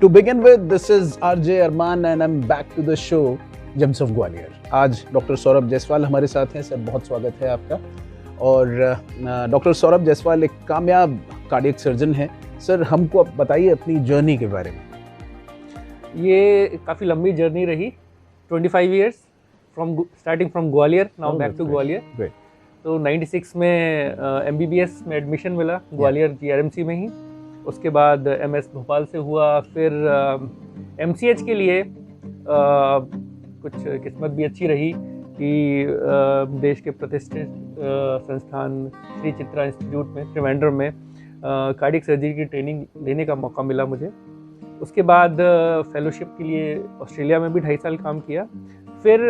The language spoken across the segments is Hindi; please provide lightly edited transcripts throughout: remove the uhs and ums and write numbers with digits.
To begin with, this is RJ Arman and I'm back to the show Gems of Gwalior. आज डॉक्टर सौरभ जायसवाल हमारे साथ हैं। सर, बहुत स्वागत है आपका। और डॉक्टर सौरभ जायसवाल एक कामयाब कार्डियक सर्जन हैं। सर, हमको आप बताइए अपनी जर्नी के बारे में। ये काफ़ी लंबी जर्नी रही, 25 years starting from Gwalior, now back to Gwalior. तो 96 में MBBS में एडमिशन मिला ग्वालियर GRMC में ही। उसके बाद MS भोपाल से हुआ, फिर MCH के लिए कुछ किस्मत भी अच्छी रही कि देश के प्रतिष्ठित संस्थान श्री चित्रा इंस्टीट्यूट में त्रिवेंद्रम में कार्डियक सर्जरी की ट्रेनिंग लेने का मौका मिला मुझे। उसके बाद फेलोशिप के लिए ऑस्ट्रेलिया में भी 2.5 साल काम किया। फिर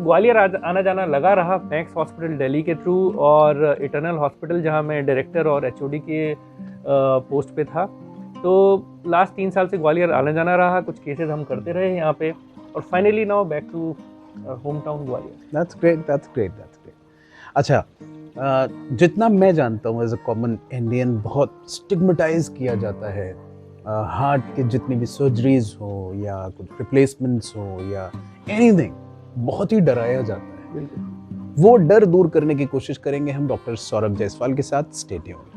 ग्वालियर आना जाना लगा रहा, मैक्स हॉस्पिटल दिल्ली के थ्रू और इटर्नल हॉस्पिटल जहां मैं डायरेक्टर और HOD के पोस्ट पे था। तो लास्ट 3 साल से ग्वालियर आना जाना रहा, कुछ केसेस हम करते रहे यहाँ पे, और finally now back to home town Gwalior. That's great. अच्छा, जितना मैं जानता हूँ एज अ कॉमन इंडियन, बहुत स्टिग्मेटाइज किया जाता है हार्ट के जितनी भी सर्जरीज हो या कुछ रिप्लेसमेंट्स हो या एनीथिंग, बहुत ही डराया जाता है। वो डर दूर करने की कोशिश करेंगे हम डॉक्टर सौरभ जायसवाल के साथ। Stay tuned.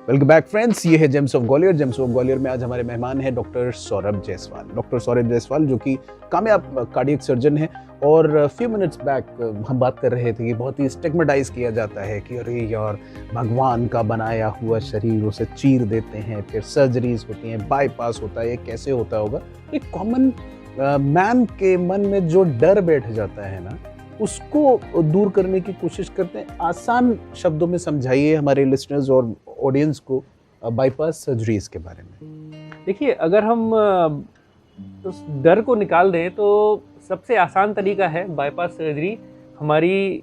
Welcome back friends, ये है James of Gwalior. James of Gwalior में आज हमारे मेहमान हैं डॉक्टर सौरभ जायसवाल। डॉक्टर सौरभ जायसवाल जो कि कामयाब कार्डियक सर्जन है। और फ्यू मिनट्स बैक हम बात कर रहे थे कि बहुत ही स्टिग्मेटाइज किया जाता है कि अरे यार, भगवान का बनाया हुआ शरीर, उसे चीर देते हैं, फिर सर्जरीज होती हैं, बाईपास होता है, ये कैसे होता होगा। एक कॉमन मैन के मन में जो डर बैठ जाता है ना, उसको दूर करने की कोशिश करते हैं। आसान शब्दों में समझाइए हमारे लिसनर्स और ऑडियंस को बाईपास सर्जरीज के बारे में। देखिए, अगर हम उस डर को निकाल दें तो सबसे आसान तरीका है बाईपास सर्जरी हमारी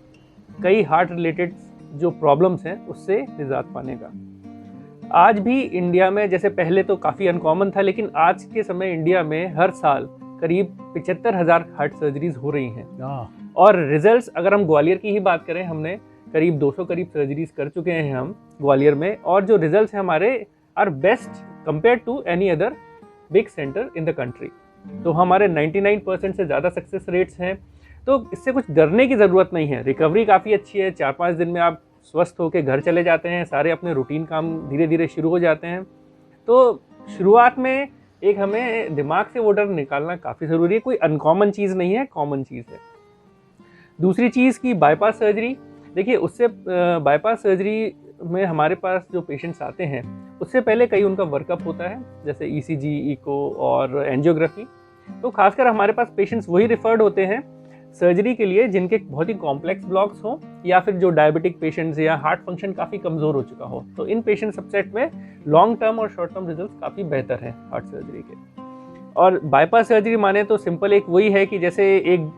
कई हार्ट रिलेटेड जो प्रॉब्लम्स हैं उससे निजात पाने का। आज भी इंडिया में, जैसे पहले तो काफ़ी अनकॉमन था, लेकिन आज के समय इंडिया में हर साल करीब 75,000 हार्ट सर्जरीज हो रही हैं। और रिजल्ट्स, अगर हम ग्वालियर की ही बात करें, हमने करीब 200 सर्जरीज कर चुके हैं हम ग्वालियर में, और जो रिजल्ट्स हैं हमारे are best compare to any other big centre in the country. तो हमारे 99% से ज़्यादा सक्सेस रेट्स हैं। तो इससे कुछ डरने की ज़रूरत नहीं है। रिकवरी काफ़ी अच्छी है, 4-5 दिन में आप स्वस्थ होकर घर चले जाते हैं, सारे अपने रूटीन काम धीरे धीरे शुरू हो जाते हैं। तो शुरुआत में एक हमें दिमाग से वो डर निकालना काफ़ी ज़रूरी है। कोई अनकॉमन चीज़ नहीं है, कॉमन चीज़ है। दूसरी चीज़ की बाईपास सर्जरी, देखिए उससे बाईपास सर्जरी में हमारे पास जो पेशेंट्स आते हैं उससे पहले कई उनका वर्कअप होता है, जैसे ECG, इको और एंजियोग्राफी। तो खासकर हमारे पास पेशेंट्स वही रिफर्ड होते हैं सर्जरी के लिए जिनके बहुत ही कॉम्प्लेक्स ब्लॉक्स हों, या फिर जो डायबिटिक पेशेंट्स या हार्ट फंक्शन काफ़ी कमज़ोर हो चुका हो। तो इन पेशेंट सबसेट में लॉन्ग टर्म और शॉर्ट टर्म रिजल्ट काफ़ी बेहतर हैं हार्ट सर्जरी के। और बाईपास सर्जरी माने तो सिंपल एक वही है कि जैसे एक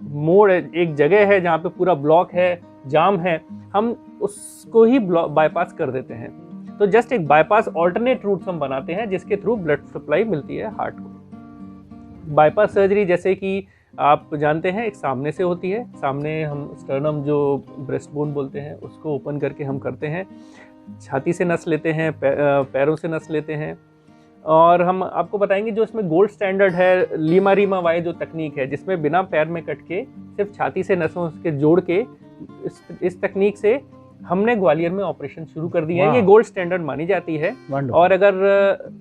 मोड़, एक जगह है जहाँ पे पूरा ब्लॉक है, जाम है, हम उसको ही बाईपास कर देते हैं। तो जस्ट एक बाईपास ऑल्टरनेट रूट्स हम बनाते हैं जिसके थ्रू ब्लड सप्लाई मिलती है हार्ट को। बाईपास सर्जरी, जैसे कि आप जानते हैं, एक सामने से होती है। सामने हम स्टर्नम, जो ब्रेस्ट बोन बोलते हैं, उसको ओपन करके हम करते हैं। छाती से नस लेते हैं, पैरों से नस लेते हैं। और हम आपको बताएंगे जो इसमें गोल्ड स्टैंडर्ड है, लीमा रीमा वाई जो तकनीक है, जिसमें बिना पैर में कट के सिर्फ छाती से नसों के जोड़ के, इस तकनीक से हमने ग्वालियर में ऑपरेशन शुरू कर दिया है। ये गोल्ड स्टैंडर्ड मानी जाती है। और अगर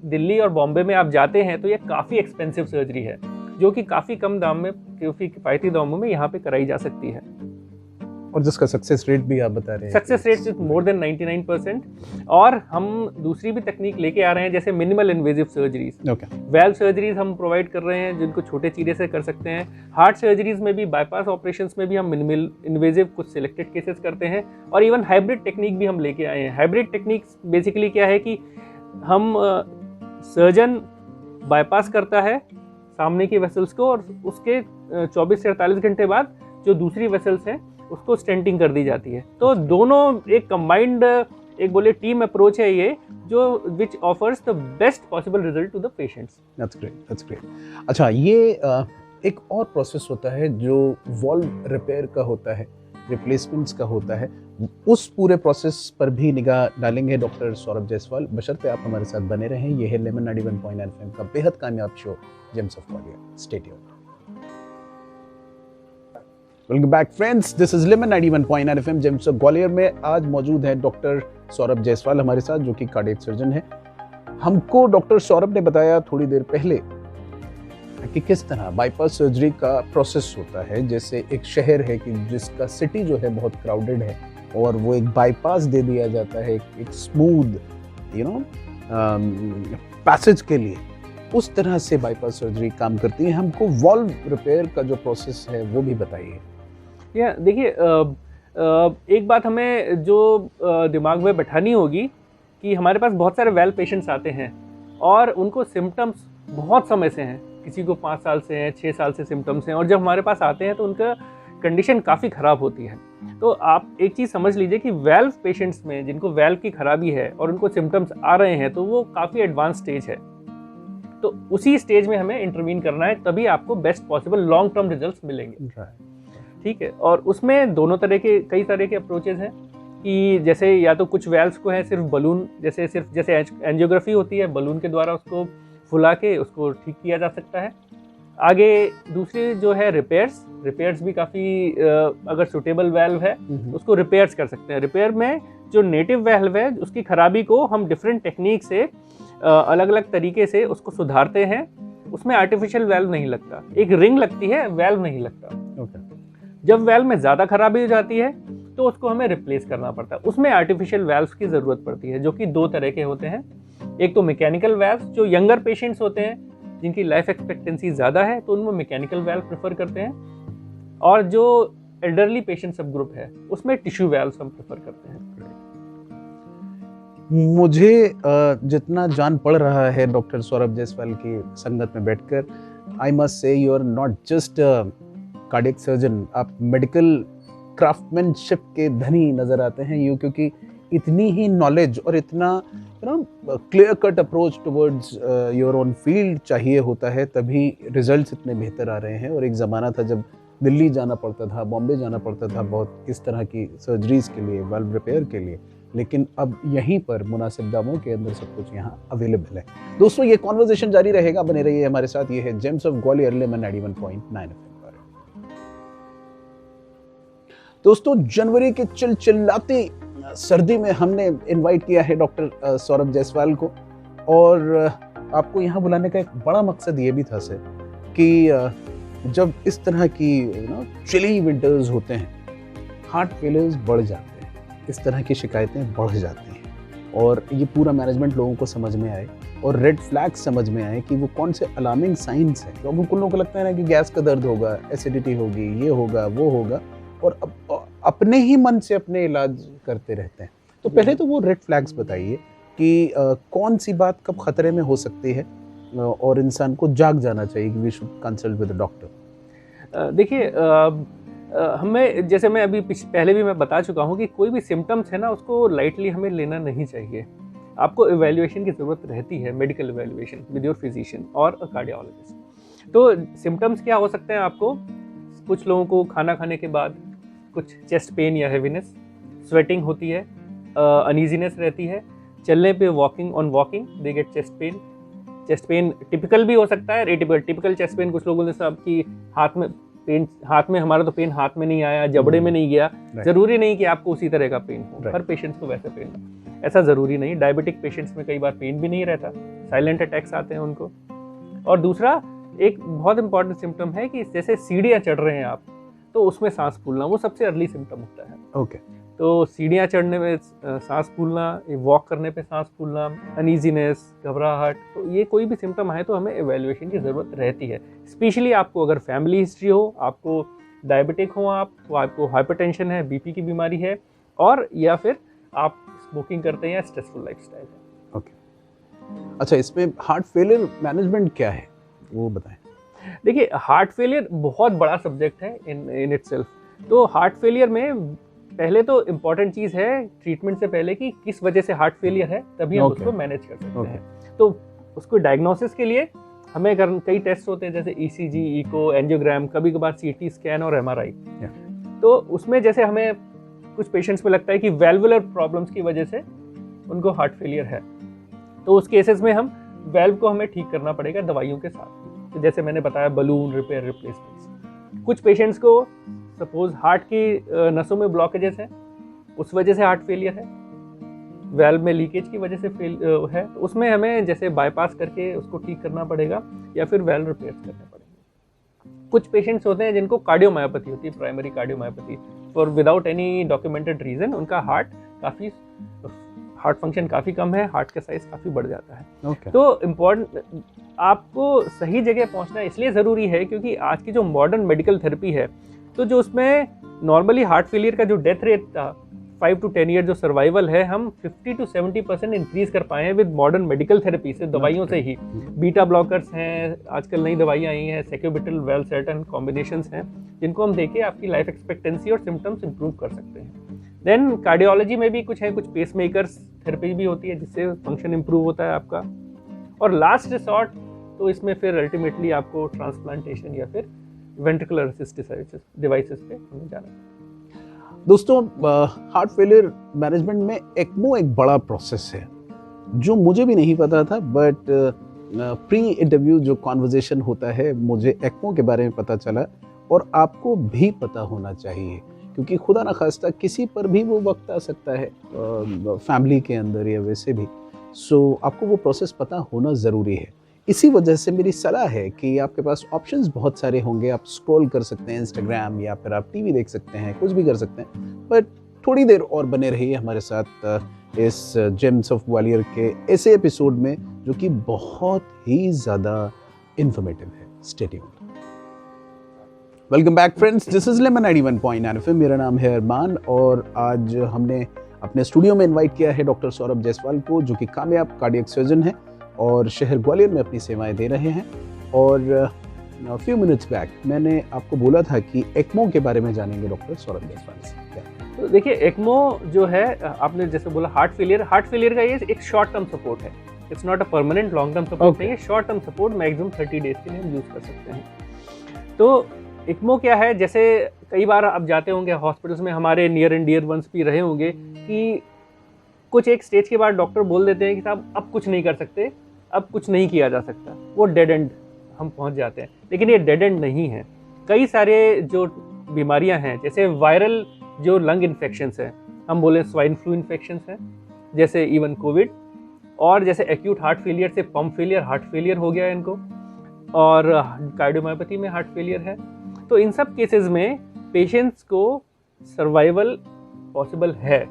दिल्ली और बॉम्बे में आप जाते हैं तो ये काफ़ी एक्सपेंसिव सर्जरी है, जो कि काफ़ी कम दाम में, काफ़ी किफ़ायती दामों में यहाँ पे कराई जा सकती है। और जिसका सक्सेस रेट भी आप बता रहे हैं, success rate is more than 99%। और हम दूसरी भी तकनीक लेके आ रहे हैं, जैसे minimal invasive surgeries. Valve surgeries हम प्रोवाइड कर रहे हैं जिनको छोटे चीरे से कर सकते हैं। हार्ट सर्जरीज में भी, बाईपास ऑपरेशंस में भी हम मिनिमल इन्वेजिव कुछ सिलेक्टेड केसेस करते हैं। और इवन हाइब्रिड टेक्निक भी हम लेके आए हैं। हाइब्रिड टेक्निक बेसिकली क्या है कि हम सर्जन बाईपास करता है सामने की वेसल्स को, और उसके 24 से 48 घंटे बाद जो दूसरी वेसल्स हैं उसको स्टेंटिंग कर दी जाती है। तो दोनों एक कंबाइंड, एक बोले टीम अप्रोच है ये, जो which offers the best possible result to the patients. That's great. अच्छा, ये एक और प्रोसेस होता है जो वॉल्व रिपेयर का होता है, रिप्लेसमेंट्स का होता है, उस पूरे प्रोसेस पर भी निगाह डालेंगे डॉक्टर सौरभ जायसवाल। बशर्ते आप हमारे साथ बने रहें। ये है लेमन 91.9 FM का बेहद कामयाब show James of Gwalior. Stay tuned. Welcome back friends, this is lemon 91.9 FM James of Gwalior में आज मौजूद है डॉक्टर सौरभ जायसवाल हमारे साथ, जो कि कार्डियक सर्जन है। हमको डॉक्टर सौरभ ने बताया थोड़ी देर पहले कि किस तरह बाईपास सर्जरी का प्रोसेस होता है। जैसे एक शहर है कि जिसका सिटी जो है बहुत क्राउडेड है और वो एक बाईपास दे दिया जाता है एक स्मूथ पैसेज के लिए, उस तरह से बाईपास सर्जरी काम करती है। हमको वॉल्व रिपेयर का जो प्रोसेस है वो भी बताइए। देखिए, एक बात हमें जो दिमाग में बैठानी होगी कि हमारे पास बहुत सारे वेल पेशेंट्स आते हैं और उनको सिम्टम्स बहुत समय से हैं। किसी को 5 साल से हैं, 6 साल से सिम्टम्स हैं, और जब हमारे पास आते हैं तो उनका कंडीशन काफ़ी ख़राब होती है। तो आप एक चीज़ समझ लीजिए कि वेल्व पेशेंट्स में जिनको वेल्व की खराबी है और उनको सिम्टम्स आ रहे हैं, तो वो काफ़ी एडवांस स्टेज है। तो उसी स्टेज में हमें इंटरवीन करना है, तभी आपको best possible long term results मिलेंगे। ठीक है, और उसमें कई तरह के अप्रोचेज हैं कि जैसे या तो कुछ वेल्व्स को है सिर्फ बलून, जैसे एंजियोग्राफी होती है, बलून के द्वारा उसको फुला के उसको ठीक किया जा सकता है। आगे दूसरी जो है रिपेयर्स भी काफ़ी अगर सुटेबल वेल्व है उसको रिपेयर्स कर सकते हैं। रिपेयर में जो नेटिव वेल्व है उसकी खराबी को हम डिफरेंट टेक्निक से अलग अलग तरीके से उसको सुधारते हैं। उसमें आर्टिफिशियल वेल्व नहीं लगता, एक रिंग लगती है, वेल्व नहीं लगता। जब वेल्व में ज़्यादा खराबी हो जाती है तो उसको हमें रिप्लेस करना पड़ता है। उसमें आर्टिफिशियल वेल्व्स की ज़रूरत पड़ती है, जो कि 2 तरह के होते हैं। एक तो मैकेनिकल वेल्व्स, जो यंगर पेशेंट्स होते हैं जिनकी लाइफ एक्सपेक्टेंसी ज़्यादा है तो उनमें मैकेनिकल वेल्व प्रेफर करते हैं, और जो एल्डरली पेशेंट सब ग्रुप है उसमें टिश्यू वेल्व्स हम प्रेफर करते हैं। मुझे जितना जान पड़ रहा है डॉक्टर सौरभ जायसवाल की संगत में बैठकर, I must say you are not just cardiac surgeon, आप मेडिकल क्राफ्टमैनशिप के धनी नजर आते हैं यूँ, क्योंकि इतनी ही नॉलेज और इतना clear cut approach towards your own field चाहिए होता है, तभी रिजल्ट्स इतने बेहतर आ रहे हैं। और एक ज़माना था जब दिल्ली जाना पड़ता था, बॉम्बे जाना पड़ता था बहुत इस तरह की सर्जरीज के लिए, वाल्व रिपेयर के लिए, लेकिन अब यहीं पर मुनासिब दामों के अंदर सब कुछ यहाँ अवेलेबल है। दोस्तों, ये कॉन्वर्सेशन जारी रहेगा, बने रहिए हमारे साथ। ये है James of Gwalior lemon 91.9 FM। दोस्तों, जनवरी के चिलचिलाती सर्दी में हमने इनवाइट किया है डॉक्टर सौरभ जायसवाल को, और आपको यहाँ बुलाने का एक बड़ा मकसद ये भी था सर कि जब इस तरह की चिली विंटर्स होते हैं, हार्ट फेलियर्स बढ़ जाते हैं, इस तरह की शिकायतें बढ़ जाती हैं, और ये पूरा मैनेजमेंट लोगों को समझ में आए और रेड फ्लैग्स समझ में आए कि वो कौन से अलार्मिंग साइंस हैं। लोगों को लगता है ना कि गैस का दर्द होगा, एसिडिटी होगी, ये होगा, वो होगा, और अपने ही मन से अपने इलाज करते रहते हैं। तो पहले तो वो रेड फ्लैग्स बताइए कि कौन सी बात कब खतरे में हो सकती है और इंसान को जाग जाना चाहिए कि we should consult with the doctor. देखिए, हमें, जैसे मैं अभी पहले भी मैं बता चुका हूँ कि कोई भी सिम्टम्स है ना, उसको लाइटली हमें लेना नहीं चाहिए। आपको इवैल्यूएशन की ज़रूरत रहती है, medical evaluation with your physician और अ कार्डियोलॉजिस्ट। तो सिम्टम्स क्या हो सकते हैं आपको? कुछ लोगों को खाना खाने के बाद कुछ चेस्ट पेन या हेवीनेस, स्वेटिंग होती है, अनईजीनेस रहती है, चलने पे walking they get chest pain typical भी हो सकता है, टिपिकल चेस्ट पेन कुछ लोगों ने सब कि हाथ में हमारा तो पेन हाथ में नहीं आया, जबड़े में नहीं गया। जरूरी नहीं कि आपको उसी तरह का पेन हो, हर पेशेंट्स को वैसे पेन हो, ऐसा जरूरी नहीं। डायबिटिक पेशेंट्स में कई बार पेन भी नहीं रहता, साइलेंट अटैक्स आते हैं उनको। और दूसरा एक बहुत इंपॉर्टेंट सिम्टम है कि जैसे सीढ़ियाँ चढ़ रहे हैं आप, तो उसमें सांस फूलना वो सबसे अर्ली सिम्टम होता है। ओके। तो सीढ़ियाँ चढ़ने में सांस फूलना, वॉक करने पे सांस फूलना, अनईजीनेस, घबराहट, तो ये कोई भी सिम्टम आए तो हमें एवेल्युएशन की ज़रूरत रहती है। स्पेशली आपको अगर फैमिली हिस्ट्री हो, आपको डायबिटिक हो, आपको हाइपरटेंशन है, बीपी की बीमारी है, और या फिर आप स्मोकिंग करते हैं या स्ट्रेसफुल लाइफस्टाइल है। ओके। अच्छा, इसमें हार्ट फेलियर मैनेजमेंट क्या है वो बताएं। देखिए, हार्ट फेलियर बहुत बड़ा सब्जेक्ट है इन इटसेल्फ। तो हार्ट फेलियर में पहले तो इम्पॉर्टेंट चीज़ है ट्रीटमेंट से पहले कि किस वजह से हार्ट फेलियर है, तभी हम उसको मैनेज कर सकते हैं। तो उसको डायग्नोसिस के लिए हमें कई टेस्ट होते हैं, जैसे ईसीजी, इको, एंजियोग्राम, कभी कभार सीटी स्कैन और एमआरआई। तो उसमें जैसे हमें कुछ पेशेंट्स में लगता है कि वेल्वुलर प्रॉब्लम्स की वजह से उनको हार्ट फेलियर है, तो उस केसेस में हम वेल्व को हमें ठीक करना पड़ेगा दवाइयों के साथ। तो जैसे मैंने बताया बलून रिपेयर रिप्लेसमेंट्स। कुछ पेशेंट्स को सपोज हार्ट की नसों में ब्लॉकेजेस है, उस वजह से हार्ट फेलियर है, वेल्व में लीकेज की वजह से है, तो उसमें हमें जैसे बाईपास करके उसको ठीक करना पड़ेगा या फिर वेल्व रिपेयर करने पड़ेंगे। कुछ पेशेंट्स होते हैं जिनको कार्डियोमायोपैथी होती है, प्राइमरी कार्डियोमायोपैथी, और विदाउट एनी डॉक्यूमेंटेड रीजन उनका हार्ट फंक्शन काफ़ी कम है, हार्ट का साइज काफ़ी बढ़ जाता है। तो इम्पॉर्टेंट, आपको सही जगह पहुंचना इसलिए ज़रूरी है क्योंकि आज की जो मॉडर्न मेडिकल थेरेपी है, तो जो उसमें नॉर्मली हार्ट फेलियर का जो डेथ रेट था 5 to 10 ईयर जो सर्वाइवल है, हम 50 to 70% इंक्रीज कर पाए हैं विद मॉडर्न मेडिकल थेरेपी से, दवाइयों से ही। बीटा ब्लॉकर्स हैं, आजकल नई दवाइयाँ आई हैं, सेक्यूबिटल वेलसर्टन कॉम्बिनेशंस हैं, जिनको हम देके आपकी लाइफ एक्सपेक्टेंसी और सिम्टम्स इंप्रूव कर सकते हैं। देन कार्डियोलॉजी में भी कुछ है, कुछ पेस मेकर्स थेरेपी भी होती है जिससे फंक्शन इंप्रूव होता है आपका। और लास्ट रिसॉर्ट तो इसमें फिर अल्टीमेटली आपको ट्रांसप्लांटेशन या फिर वेंट्रिकुलर असिस्टेड डिवाइसेस पे हमें जाना है। दोस्तों, हार्ट फेलियर मैनेजमेंट में एक्मो एक बड़ा प्रोसेस है जो मुझे भी नहीं पता था, बट प्री इंटरव्यू जो कॉन्वर्जेशन होता है मुझे एक्मो के बारे में पता चला, और आपको भी पता होना चाहिए क्योंकि खुदा न खास्ता किसी पर भी वो वक्त आ सकता है फैमिली के अंदर या वैसे भी। सो आपको वो प्रोसेस पता होना ज़रूरी है। इसी वजह से मेरी सलाह है कि आपके पास ऑप्शंस बहुत सारे होंगे, आप स्क्रॉल कर सकते हैं इंस्टाग्राम, या फिर आप टीवी देख सकते हैं, कुछ भी कर सकते हैं, बट थोड़ी देर और बने रहिए हमारे साथ इस जेम्स ऑफ ग्वालियर के ऐसे एपिसोड में जो कि बहुत ही ज़्यादा इन्फॉर्मेटिव है। Stay tuned. Welcome back friends, this is lemon 91.9 FM। मेरा नाम है अरमान और आज हमने अपने स्टूडियो में इनवाइट किया है डॉक्टर सौरभ जायसवाल को, जो कि कामयाब कार्डियक सर्जन है और शहर ग्वालियर में अपनी सेवाएं दे रहे हैं। और फ्यू मिनट्स बैक मैंने आपको बोला था कि एक्मो के बारे में जानेंगे डॉक्टर सौरभ जायसवाल से। तो देखिए, एक्मो जो है, आपने जैसे बोला हार्ट फेलियर का ये एक शॉर्ट टर्म सपोर्ट है, it's not a permanent long term support नहीं है, short term support maximum 30 days के लिए हम यूज कर सकते हैं। तो एक्मो क्या है, जैसे कई बार आप जाते होंगे हॉस्पिटल्स में, हमारे नियर एंड डियर वंस भी रहे होंगे कि कुछ एक स्टेज के बाद डॉक्टर बोल देते हैं कि साहब अब कुछ नहीं कर सकते, अब कुछ नहीं किया जा सकता, वो डेड एंड हम पहुंच जाते हैं। लेकिन ये डेड एंड नहीं है। कई सारे जो बीमारियां हैं, जैसे वायरल जो लंग इन्फेक्शंस हैं, हम बोले स्वाइन फ्लू इन्फेक्शंस हैं, जैसे इवन कोविड, और जैसे एक्यूट हार्ट फेलियर से पंप फेलियर, हार्ट फेलियर हो गया इनको, और कार्डियोमायोपैथी में हार्ट फेलियर है। तो इन सब केसेस में पेशेंट्स को सर्वाइवल पॉसिबल है।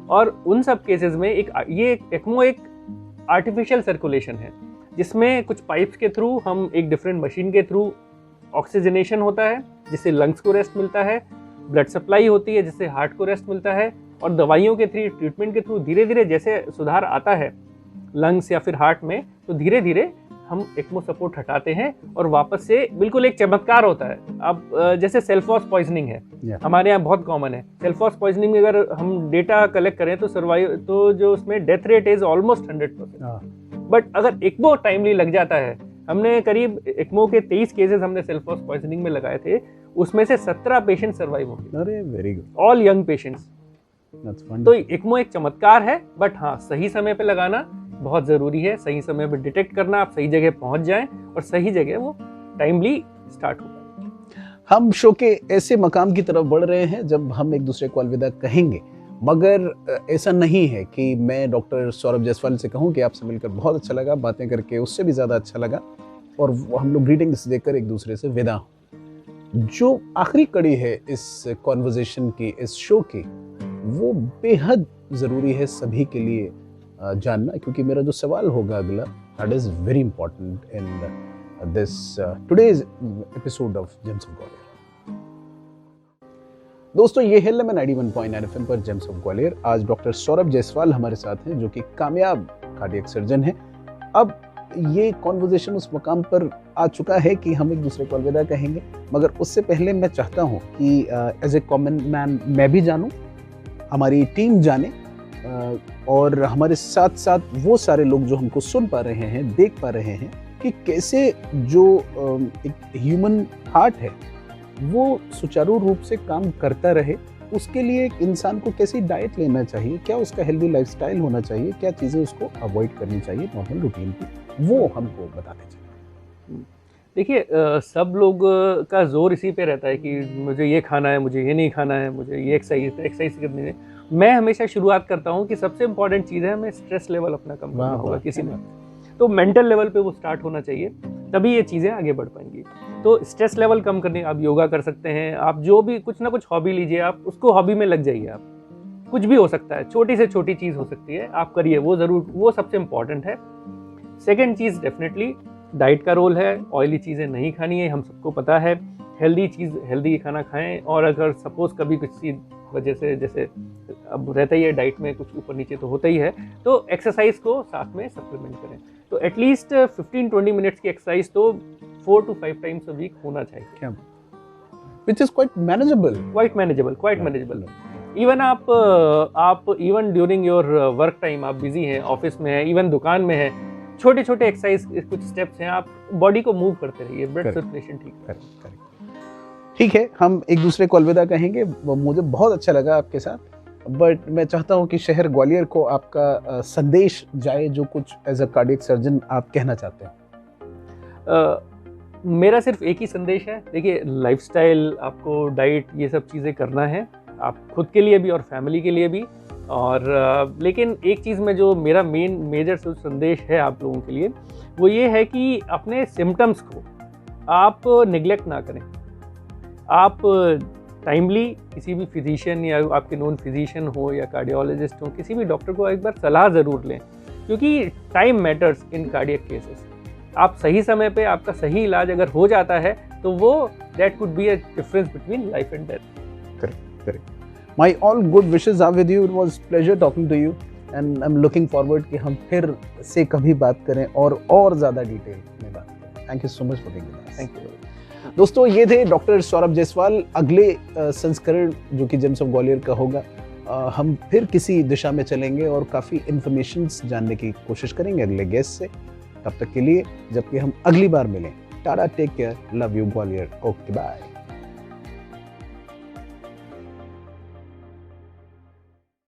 और उन सब केसेस में ये एक्मो एक आर्टिफिशियल सर्कुलेशन है, जिसमें कुछ पाइप्स के थ्रू, हम एक डिफरेंट मशीन के थ्रू ऑक्सीजनेशन होता है जिससे लंग्स को रेस्ट मिलता है, ब्लड सप्लाई होती है जिससे हार्ट को रेस्ट मिलता है, और दवाइयों के थ्रू, ट्रीटमेंट के थ्रू धीरे धीरे जैसे सुधार आता है लंग्स या फिर हार्ट में, तो धीरे धीरे हम एक्मो सपोर्ट हटाते हैं और वापस से बिल्कुल एक चमत्कार होता है। अब जैसे सेल्फॉस पॉइजनिंग है, हमारे यहाँ बहुत कॉमन है। सेल्फॉस पॉइजनिंग में अगर हम डेटा कलेक्ट करें तो जो उसमें death rate is almost 100%। But अगर एक्मो टाइमली लग जाता है, हमने करीब एक्मो के 23 केसेस हमने सेल्फॉस पॉइजनिंग में लगाए थे, उसमें से 17 पेशेंट सर्वाइव हो गए। अरे very good, all young patients. तो एक्मो एक चमत्कार है, बट हाँ, सही समय पे लगाना बहुत ज़रूरी है, सही समय पे डिटेक्ट करना, आप सही जगह पहुंच जाएं और सही जगह वो टाइमली स्टार्ट हो पाए। हम शो के ऐसे मकाम की तरफ बढ़ रहे हैं जब हम एक दूसरे को अलविदा कहेंगे, मगर ऐसा नहीं है कि मैं डॉक्टर सौरभ जायसवाल से कहूं कि आपसे मिलकर बहुत अच्छा लगा, बातें करके उससे भी ज़्यादा अच्छा लगा, और हम लोग ग्रीटिंग्स देकर एक दूसरे से विदा हों। जो आखिरी कड़ी है इस कॉन्वर्जेशन की, इस शो की, वो बेहद ज़रूरी है सभी के लिए जानना, क्योंकि मेरा जो सवाल होगा अगला, that is very important in this today's episode of James of Gwalior. दोस्तों, ये है लेमन 91.9 FM पर जेम्स ऑफ ग्वालियर। आज डॉक्टर सौरभ जायसवाल हमारे साथ हैं, जो कि कामयाब कार्डियक सर्जन है। अब ये कॉन्वर्जेशन उस मकाम पर आ चुका है कि हम एक दूसरे को अलविदा कहेंगे, मगर उससे पहले मैं चाहता हूँ कि एज ए कॉमन मैन मैं भी जानूँ, हमारी टीम जाने, और हमारे साथ साथ वो सारे लोग जो हमको सुन पा रहे हैं, देख पा रहे हैं, कि कैसे जो एक ह्यूमन हार्ट है वो सुचारू रूप से काम करता रहे, उसके लिए एक इंसान को कैसी डाइट लेना चाहिए, क्या उसका हेल्दी लाइफस्टाइल होना चाहिए, क्या चीज़ें उसको अवॉइड करनी चाहिए नॉर्मल रूटीन की, वो हमको बताते चलिए। देखिए सब लोग का जोर इसी पे रहता है कि मुझे ये खाना है, मुझे ये नहीं खाना है, मुझे ये एक्सरसाइज करनी है। मैं हमेशा शुरुआत करता हूँ कि सबसे इम्पॉर्टेंट चीज़ है हमें स्ट्रेस लेवल अपना कम करना होगा किसी में, तो मेंटल लेवल पे वो स्टार्ट होना चाहिए, तभी ये चीज़ें आगे बढ़ पाएंगी। तो स्ट्रेस लेवल कम करने आप योगा कर सकते हैं, आप जो भी कुछ ना कुछ हॉबी लीजिए, आप उसको हॉबी में लग जाइए। आप कुछ भी हो सकता है, छोटी से छोटी चीज़ हो सकती है, आप करिए, वो ज़रूर, वो सबसे इम्पॉर्टेंट है। सेकेंड चीज़ डेफिनेटली डाइट का रोल है, ऑयली चीज़ें नहीं खानी है, हम सबको पता है। हेल्दी खाना खाएं, और अगर सपोज कभी किसी वजह से, जैसे अब रहता ही है डाइट में कुछ ऊपर नीचे तो होता ही है, तो एक्सरसाइज को साथ में सप्लीमेंट करें। तो एटलीस्ट 15-20 मिनट्स की एक्सरसाइज तो 4 to 5 टाइम्स अ वीक होना चाहिए, which is quite manageable. Quite manageable. Even आप even during your work time आप बिजी हैं, ऑफिस में हैं, इवन दुकान में हैं, छोटे छोटे एक्सरसाइज कुछ स्टेप्स हैं, आप बॉडी को मूव करते रहिए, ब्लड सर्कुलेशन ठीक है। हम एक दूसरे को अलविदा कहेंगे, मुझे बहुत अच्छा लगा आपके साथ, बट मैं चाहता हूँ कि शहर ग्वालियर को आपका संदेश जाए, जो कुछ एज अ कार्डियक सर्जन आप कहना चाहते हैं। मेरा सिर्फ एक ही संदेश है, देखिए लाइफस्टाइल, आपको डाइट, ये सब चीज़ें करना है, आप खुद के लिए भी और फैमिली के लिए भी। और लेकिन एक चीज़ में जो मेरा मेजर संदेश है आप लोगों के लिए, वो ये है कि अपने सिम्टम्स को आप निगलेक्ट ना करें। आप टाइमली किसी भी फिजिशियन या आपके नॉन फिजिशियन हो या कार्डियोलॉजिस्ट हो, किसी भी डॉक्टर को एक बार सलाह ज़रूर लें, क्योंकि time matters in cardiac cases. आप सही समय पे आपका सही इलाज अगर हो जाता है तो वो that could be a difference between life and death. Correct. My all good wishes are with you. It was pleasure talking to you and I'm looking forward कि हम फिर से कभी बात करें और ज़्यादा डिटेल में बात करें। Thank you so much for being with us. Thank you. दोस्तों, ये थे डॉक्टर सौरभ जायसवाल। अगले संस्करण जो कि जेम्स ऑफ ग्वालियर का होगा, हम फिर किसी दिशा में चलेंगे और काफ़ी इन्फॉर्मेशंस जानने की कोशिश करेंगे अगले गेस्ट से। तब तक के लिए, जबकि हम अगली बार मिलें, tata, take care, love you Gwalior, okay bye.